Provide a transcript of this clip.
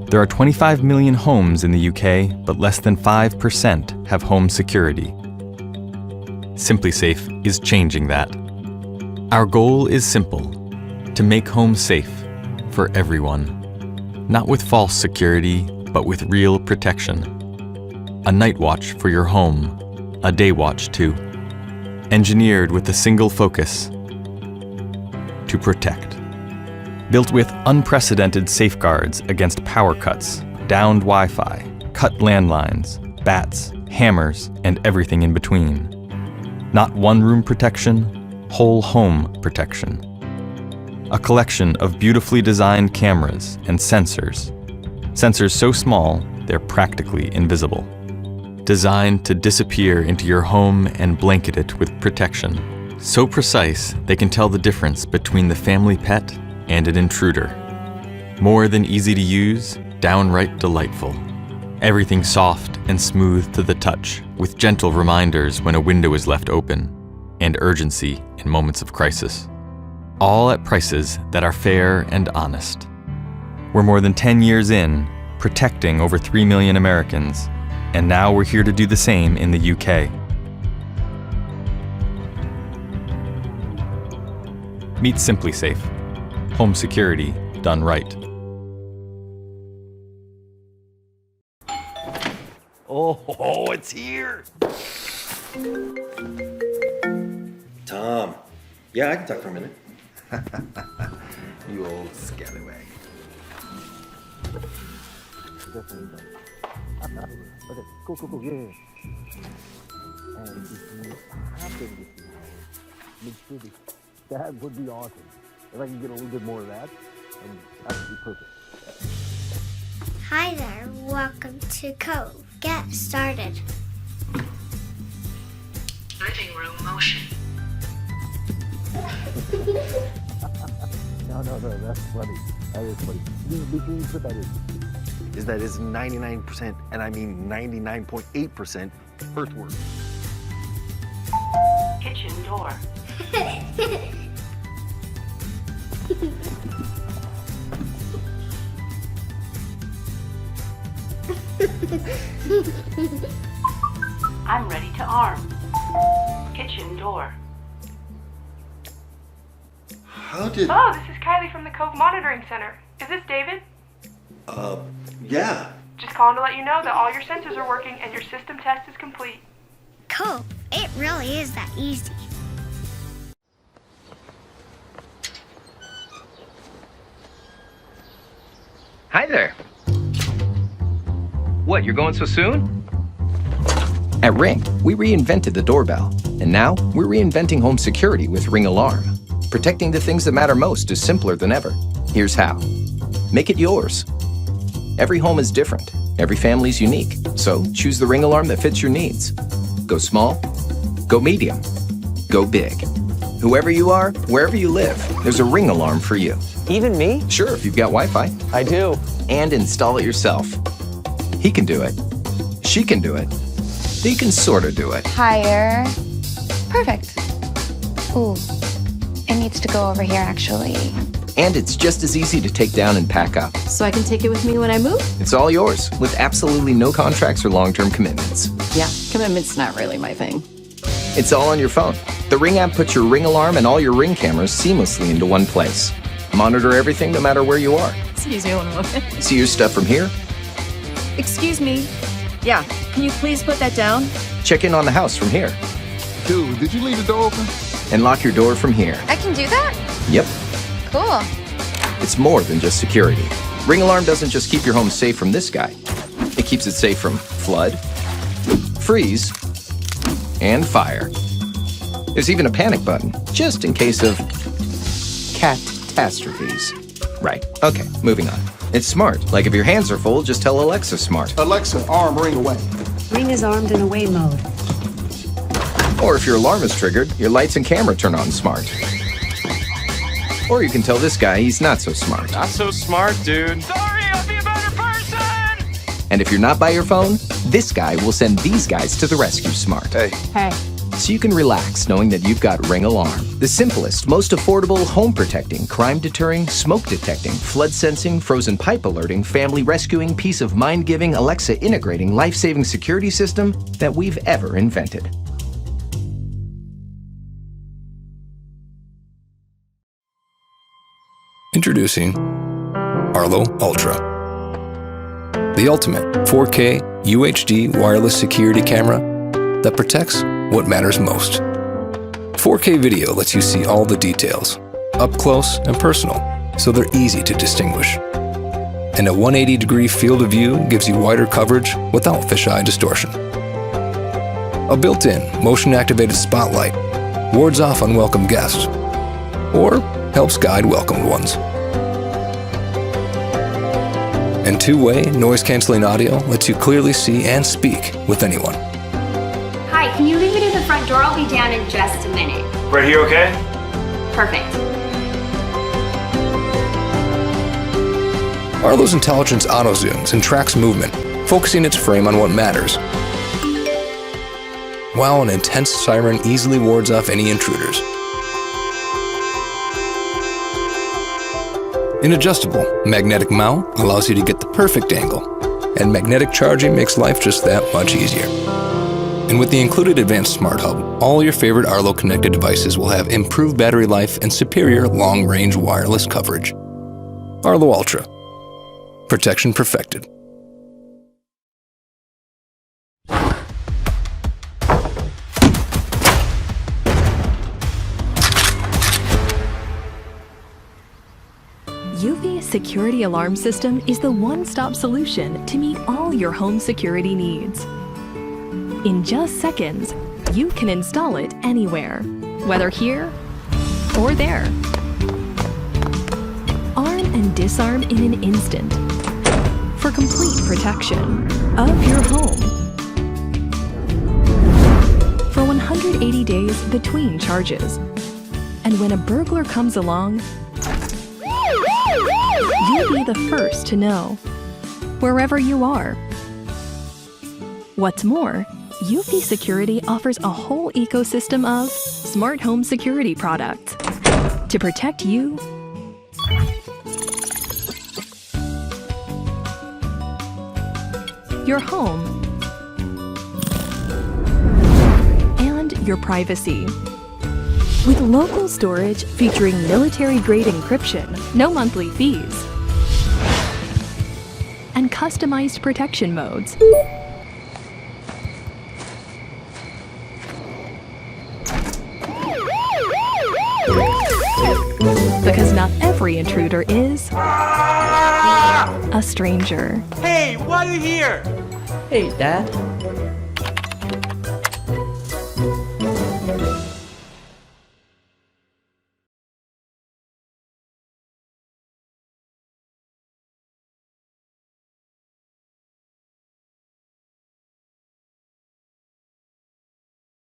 There are 25 million homes in the UK, but less than 5% have home security. Simplisafe is changing that. Our goal is simple: to make home safe for everyone. Not with false security, but with real protection. A night watch for your home, a day watch too. Engineered with a single focus: to protect. Built with unprecedented safeguards against power cuts, downed Wi-Fi, cut landlines, bats, hammers, and everything in between. Not one-room protection, whole home protection. A collection of beautifully designed cameras and sensors. Sensors so small, they're practically invisible. Designed to disappear into your home and blanket it with protection. So precise, they can tell the difference between the family pet and an intruder. More than easy to use, downright delightful. Everything soft and smooth to the touch, with gentle reminders when a window is left open, and urgency in moments of crisis. All at prices that are fair and honest. We're more than 10 years in, protecting over 3 million Americans, and now we're here to do the same in the UK. Meet Simplisafe. Home security done right. Oh, it's here. Tom. Yeah, I can talk for a minute. You old scallywag. Okay, cool, yeah. And if you happen to see mid-city, that would be awesome. If I can get a little bit more of that, and that would be perfect. Hi there, welcome to Cove. Get started. Living room motion. No, that's funny. That is funny. Be sure you put that in. Is that is 99%, and I mean 99.8% earthwork. Kitchen door. I'm ready to arm. Kitchen door. How did... Hello, this is Kylie from the Cove Monitoring Center. Is this David? Yeah. Just calling to let you know that all your sensors are working and your system test is complete. Cove, it really is that easy. Hi there. What, you're going so soon? At Ring, we reinvented the doorbell, and now we're reinventing home security with Ring Alarm. Protecting the things that matter most is simpler than ever. Here's how. Make it yours. Every home is different. Every family's unique. So choose the Ring Alarm that fits your needs. Go small, go medium, go big. Whoever you are, wherever you live, there's a Ring Alarm for you. Even me? Sure, if you've got Wi-Fi. I do. And install it yourself. He can do it. She can do it. They can sort of do it. Higher. Perfect. Ooh, it needs to go over here, actually. And it's just as easy to take down and pack up. So I can take it with me when I move? It's all yours, with absolutely no contracts or long-term commitments. Yeah, commitment's not really my thing. It's all on your phone. The Ring app puts your Ring alarm and all your Ring cameras seamlessly into one place. Monitor everything no matter where you are. It's easier when I'm with it. See your stuff from here. Excuse me. Yeah, can you please put that down? Check in on the house from here. Dude, did you leave the door open? And lock your door from here. I can do that? Yep. Cool. It's more than just security. Ring Alarm doesn't just keep your home safe from this guy. It keeps it safe from flood, freeze, and fire. There's even a panic button, just in case of catastrophes. Right, okay, moving on. It's smart. Like if your hands are full, just tell Alexa smart. Alexa, arm Ring away. Ring is armed in away mode. Or if your alarm is triggered, your lights and camera turn on smart. Or you can tell this guy he's not so smart. Not so smart, dude. Sorry, I'll be a better person! And if you're not by your phone, this guy will send these guys to the rescue smart. Hey. Hey. so you can relax knowing that you've got Ring Alarm, the simplest, most affordable, home-protecting, crime-deterring, smoke-detecting, flood-sensing, frozen pipe alerting, family rescuing, peace of mind-giving, Alexa-integrating, life-saving security system that we've ever invented. Introducing Arlo Ultra, the ultimate 4K UHD wireless security camera that protects what matters most. 4K video lets you see all the details, up close and personal, so they're easy to distinguish. And a 180-degree field of view gives you wider coverage without fisheye distortion. A built-in, motion-activated spotlight wards off unwelcome guests, or helps guide welcomed ones. And two-way, noise-canceling audio lets you clearly see and speak with anyone. Hi, can you leave me to the front door? I'll be down in just a minute. Right here, okay? Perfect. Arlo's intelligence auto-zooms and tracks movement, focusing its frame on what matters, while an intense siren easily wards off any intruders. An adjustable magnetic mount allows you to get the perfect angle, and magnetic charging makes life just that much easier. And with the included advanced smart hub, all your favorite Arlo connected devices will have improved battery life and superior long-range wireless coverage. Arlo Ultra. Protection perfected. UV Security Alarm System is the one-stop solution to meet all your home security needs. In just seconds, you can install it anywhere, whether here or there. Arm and disarm in an instant for complete protection of your home. For 180 days between charges. And when a burglar comes along, you'll be the first to know, wherever you are. What's more, UV Security offers a whole ecosystem of smart home security products to protect you, your home, and your privacy. With local storage featuring military-grade encryption, no monthly fees, and customized protection modes. Because not every intruder is a stranger. Hey, why are you here? Hey, Dad.